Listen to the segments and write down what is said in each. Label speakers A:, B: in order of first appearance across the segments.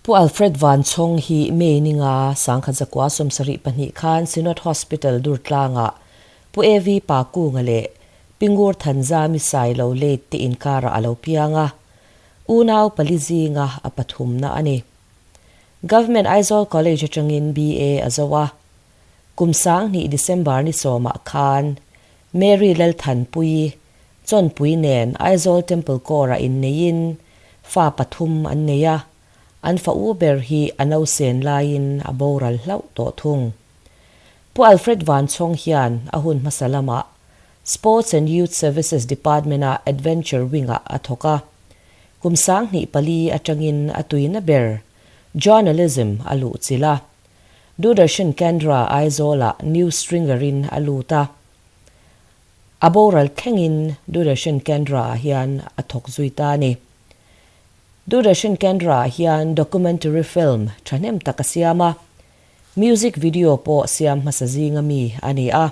A: pu Alfred Vanchhawng hi meininga sangkhazakwa somsari pani khan Sinod Hospital durtlanga pu AV pa ku ngale pingur thanza mi sai lo le ti inkara alo pianga unaw palizi nga apathumna ani Government Aizawl College atangin BA azawa kumsang ni December ni soma khan Mary Lelthan pui chon pui nen Aizawl Temple Kora in nein fa pathum an neya an fa uber hi anau sen lain aboral hlau to thung pu Alfred Vanchhawng hian ahun masalama Sports and Youth Services Department a Adventure Winga athoka kumsang ni pali atangin atuina ber journalism alu chila Doordarshan Kendra Aizawl news stringerin aluta aboral khengin Doordarshan Kendra hian athok zuita ni Doordarshan Kendra hian documentary film thanem takasiama music video po siam masazinga mi ani a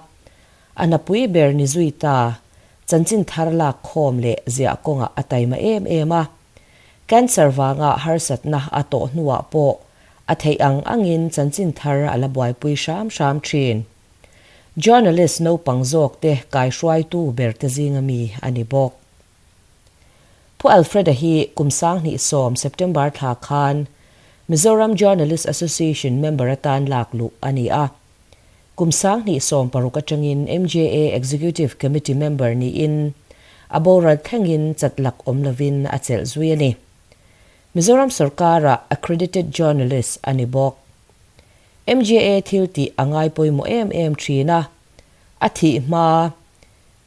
A: anapui ber ni zuita chanchin tharla khom le zia konga ataima ema cancer wanga harsatna ato nuwa po athei angin chanchin thar alabwai pui sham thin journalist no pangjok te kai shwai tu berte zinga mi ani bok pu Alfred hi kumsang ni som September tha khan Mizoram Journalist Association member atan laklu ani a kumsang ni som paruka changin MJA Executive Committee member ni in aborat khangin chatlak omlavin achel zuiani Mizoram Sarkara accredited journalist ani bok MJA thilti angai poimo trina athi ma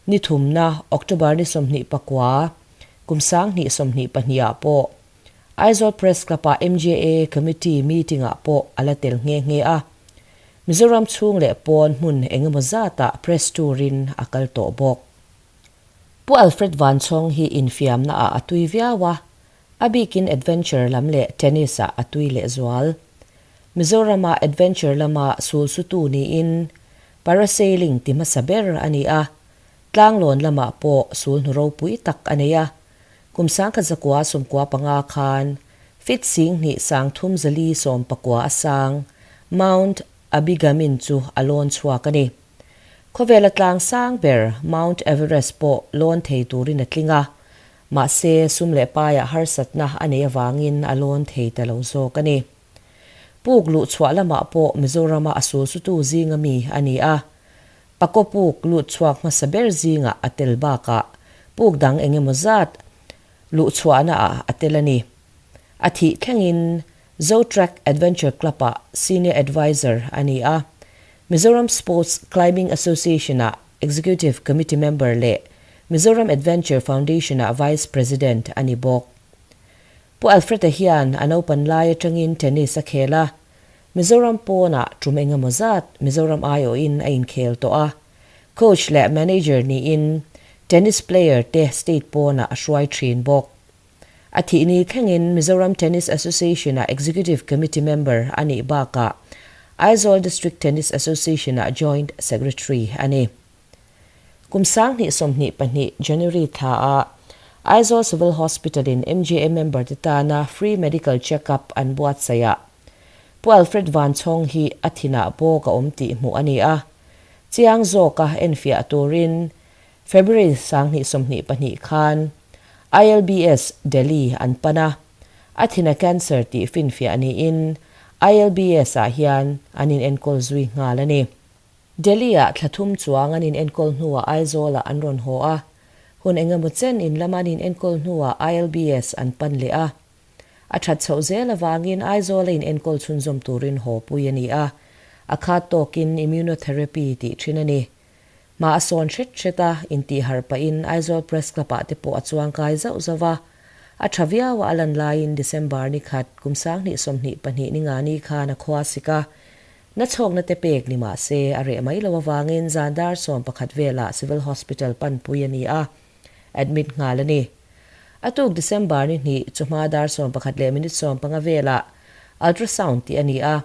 A: ni thumna October ni somni pakwa kumsang ni somni pahnia po Aizawl Press Club MJA committee meeting a po alatel nge a Mizoram chung le pon mun engemozata press tourin akal to bok pu Alfred Vanchhawng hi infiam na a atui viawa abikin adventure lamle tenisa atui le zwal Mizorama adventure lama sulsutu ni in parasailing timasaber ani a tlanglon lama po sulnuro pui tak aneya kumsang kazakwa somkwa panga khan fitsing ni sangthum zali som pakwa asang Mount Abigamin chu alon chwa kani khovela tlang sang ber Mount Everest po lon thei turin atlinga ma se sumle paya harsatna ane wangin alon thei talo zo kani puglu chwala ma po Mizorama asul sutu zinga mi ani a pakopuk lu chwak masaber zinga atelba ka pugdang engemozat lu chwana a atelani athi khangin Zotrack Adventure Club senior advisor ani a Mizoram Sports Climbing Association executive committee member le Mizoram Adventure Foundation vice president ani bok pu Alfred hian anopan lai tangin tennis a khela Mizoram po na trumenga mozat Mizoram ayo in ain khel to a coach le manager ni in tennis player te state po na ashwai train bok athi ni khangin Mizoram Tennis Association executive committee member ani baka Aizawl District Tennis Association joint secretary ani kumsang ni somni pani January tha a Aizawl Civil Hospital in MJA member tana free medical checkup an buat saya pu Alfred Vanchhawng hi athina po ka omti mu ani a chiang zo ka enfia turin February sang ni somni pani khan ILBS Delhi an pana athina cancer ti finfia ani in ILBS a hian anin enkol zui ngalani Delhi a thlathum chuang anin enkol hnuwa Aizawl anron ho a hun engamuchen in lamanin enkol hnuwa ILBS an panle a athat chauzel awangin Aizawl in enkol chunzom turin ho puyani a khat tokin immunotherapy ti thinani ma ason cheta inti harpa in Aizawl Press Club te po achuang kai zawa athavia wa alan lain December ni khat kumsang ni somni pani ni ngani khana khwasika na chhok na te pek ni ma se are mai lo wangin zandar som pakhat vela civil hospital pan puyani a admit ngalani atuk December ni chuma dar som pakhat le minute som panga vela ultrasound ti ani a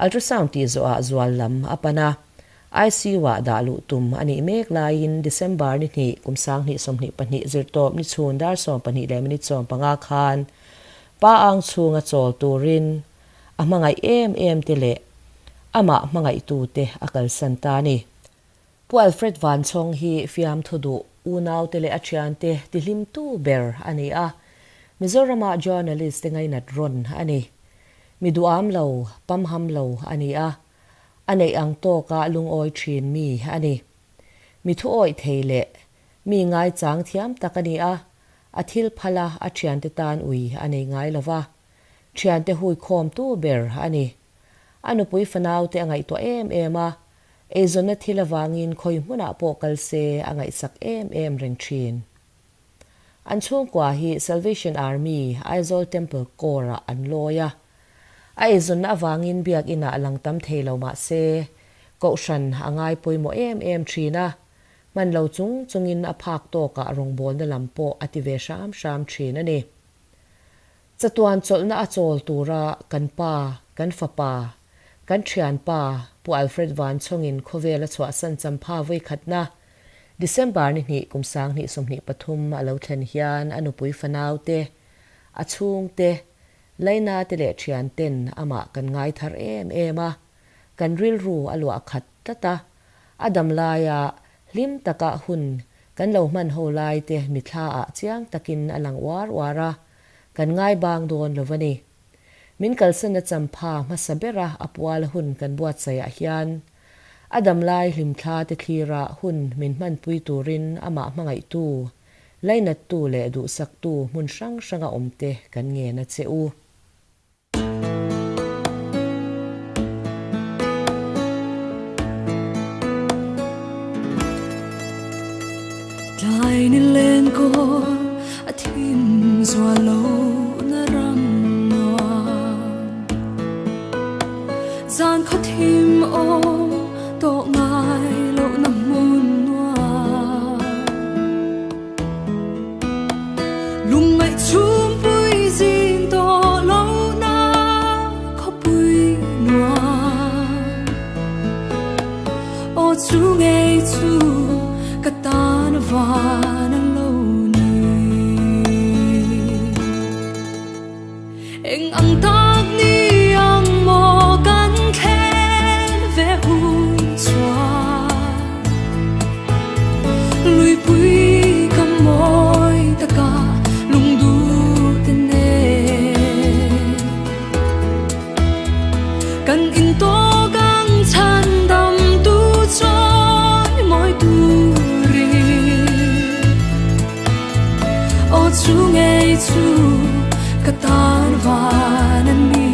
A: ultrasound ti zo a zwal lam apana ICU wa dalu tum ani mek lain December ni kumsang ni somni pani zirtop ni chun dar som pani le minute som panga khan pa ang chunga chol turin amangai em tele ama mangai tu te akal santani pu Alfred Vanchhawng hi fiam thodu unaw tele achiante tilim tu ber ani a Mizorama journalist ngai nat ron ani miduam lo pamham lo ani a anei ang to ka lungoi thin mi ani mi thu oi theile mi ngai chang thiam takani a athil phala achiante tan ui anei ngai lova chiante hui khom tu ber ani anu pui fanau te angai to ema ezona thilawangin khoi huna pokal se angai sak em reng thin an chung kwa hi Salvation Army Aizawl Temple kora an loya aizon awangin biak ina langtam theilo ma se ko shan angai poimo em thina man lo chungin aphak to ka rongbol na lampo ative sham thina ni chatuan cholna achol tura kan pa kan fapa kan thian pa pu Alfred Vanchhawng in khovela chwa san champha voi khatna December ni kumsang ni somni pathum alo thlen hian anupui fanau te achung te laina te le thian ten ama kan ngai thar ema kan ril ru alwa khat tata adam laya lim taka hun kan lo man ho lai te mitha a chiang takin alang wara kan ngai bang don lovani min kalsana champha masabera apwal hun kan buat saya hian adam lai hlimthla te thira hun min man pui turin ama mangai tu laina tu le du sak tu mun sang omte kan nge na cheu
B: Dai ni len ko athim zwalo na ram noa zan kho thim o to ngai lo na mun noa lung ngai chum pui zin to lo na kho pui noa o chu ngai chu katan van alone eng ang tak ni ang mo kan khen ve hun chwa lui pui kam moi taka lung du te ne kan in to gang chan dam tu choi moi tu chu ngay chu katan van an mi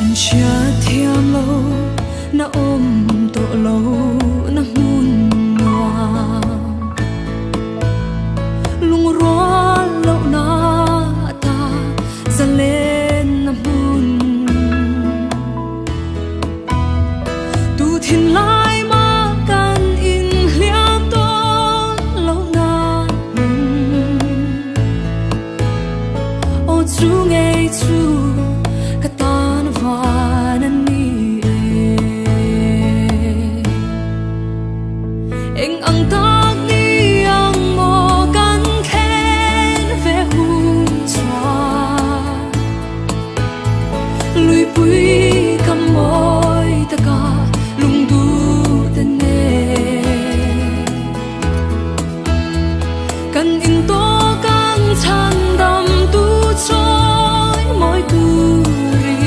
B: in chia thiam lo na to lo na mun noa lung ro lo na ta zalen na mun thin lai ma kan in hliam to lo na o chu ngay chu katan van an ni eng ang tak ni ang mo kan khen ve hun chwa lui pui kam moi taka kan in to kan chan dam tu choi moi tu ri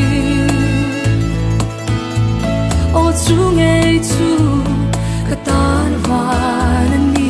B: o chu ngay chu katan van an ni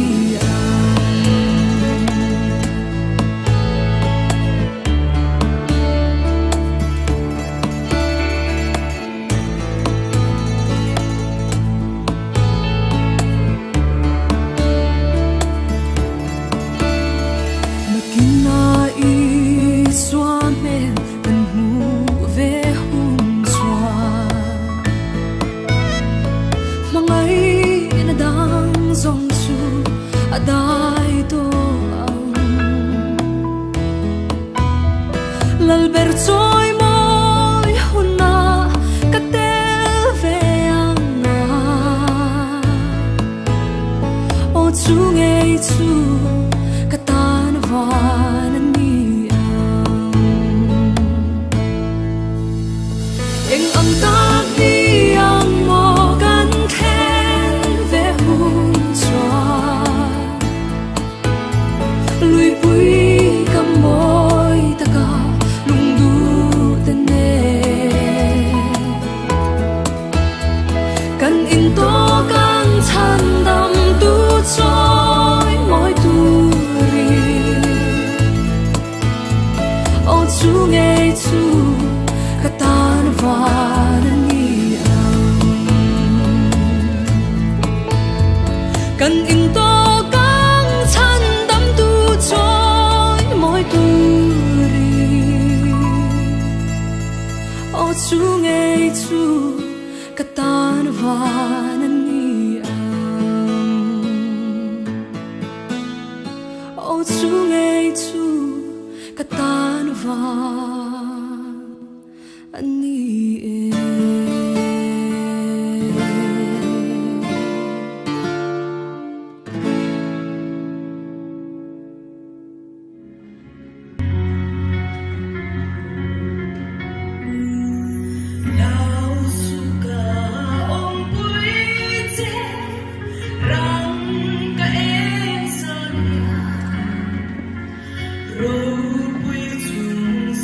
B: dai to lal ber choi moi hunna katel ve anga chu ngei chu ka tan van ani eng ang tak ni ang mo kan khen ve hun chua lui pui kam moi taka lung du ten ne kan in to kan chan dam tu choi moi tu ri o chu ngei chu ka tan van ani kan in to kan chan dam tu choi moi tu ri o chu ngei chu ka tan van ani o chu ngei chu ka tan van ani
C: Rồi quy chung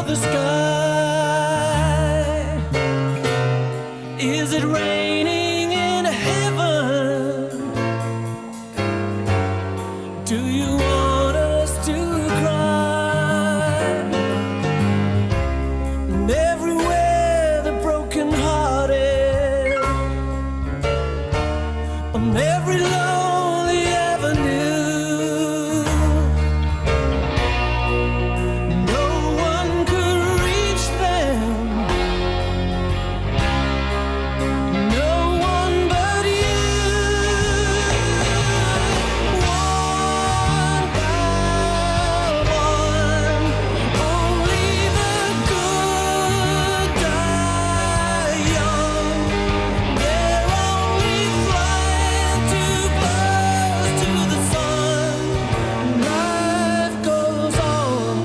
B: the sky? Is it raining in heaven? Do you want us to cry? And everywhere the broken hearted, on every lonely avenue, no one could reach them, no one but you. One by one, only the good die young. They're only flying too close to the sun. Life goes on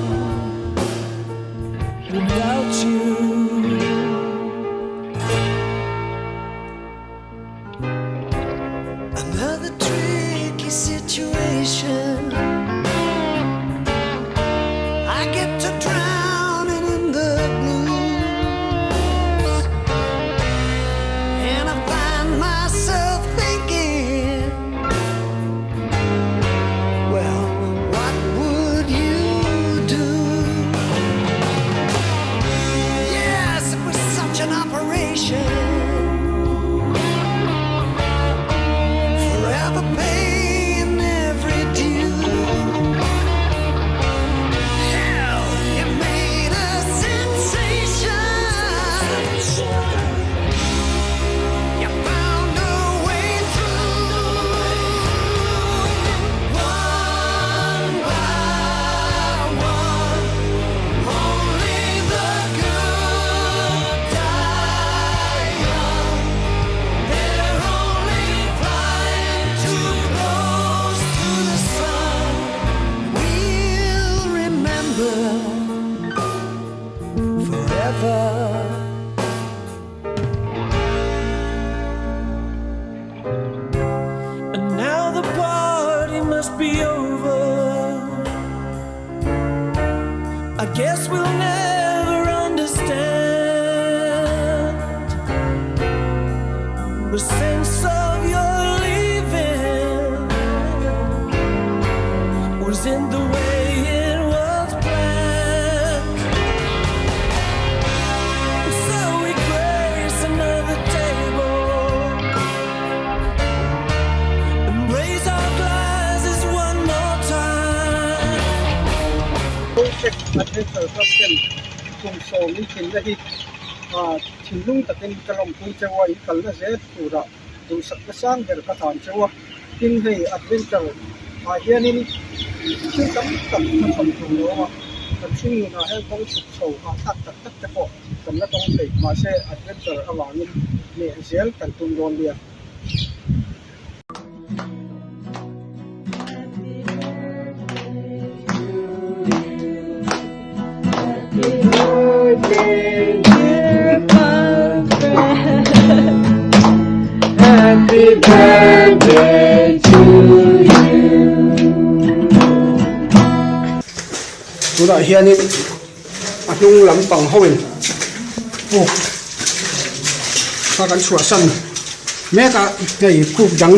B: without you. Another tricky situation. I get to drowning in the blues, and I find myself thinking, well, what would you do? Yes, it was such an operation, forever paying every due. Hell, you made a sensation. You found a way through. One by one, only the good die young. They're only flying too close to the sun. We'll remember forever. And now the party must be over. I guess we'll never understand the sense of your leaving was in the way it was planned. So we grace another table and raise our glasses one more time.
C: Adventure Captain cùng số những tin là hit tin lung ta tin kalom pui chawa in kal na zet pura du sak ka sang der ka than chawa tin hei adventure hianin chu tam tam na thon tu lo ma kan chung na hel kong chuk so ha tak tak tak ta ko kan na tong thei ma se adventure awangin ne zel kan tum ron lia.
D: Happy birthday to you.
C: Tuna hianin ahnung lampang hoin ka kan chua san meka nei kuk dang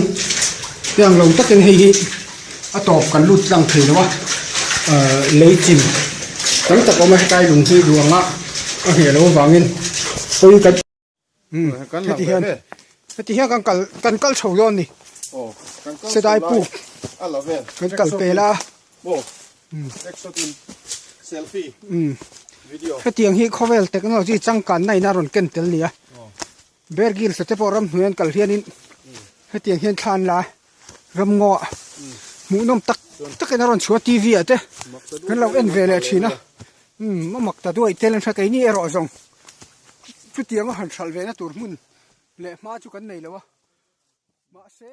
C: yang lo takin hei atop kan lut lang thei lawa leichin kan tak oma kai lung hi duanga a he lo wangin koi kan heti hian kan kal chho yon ni sedai pu kan kal pela
D: selfie video
C: hetiang hi khovel technology changkan nai na ron ken tel nia bergil sate poram huan kal hianin hetiang hian thlan la ram ngo mu nom tak takin ron chua tv ate kan lo en vele thina ma makta duai telen tha kai ni ero zong chu tiang han thal ve na tur mun le ma chu kan nei lawa ma se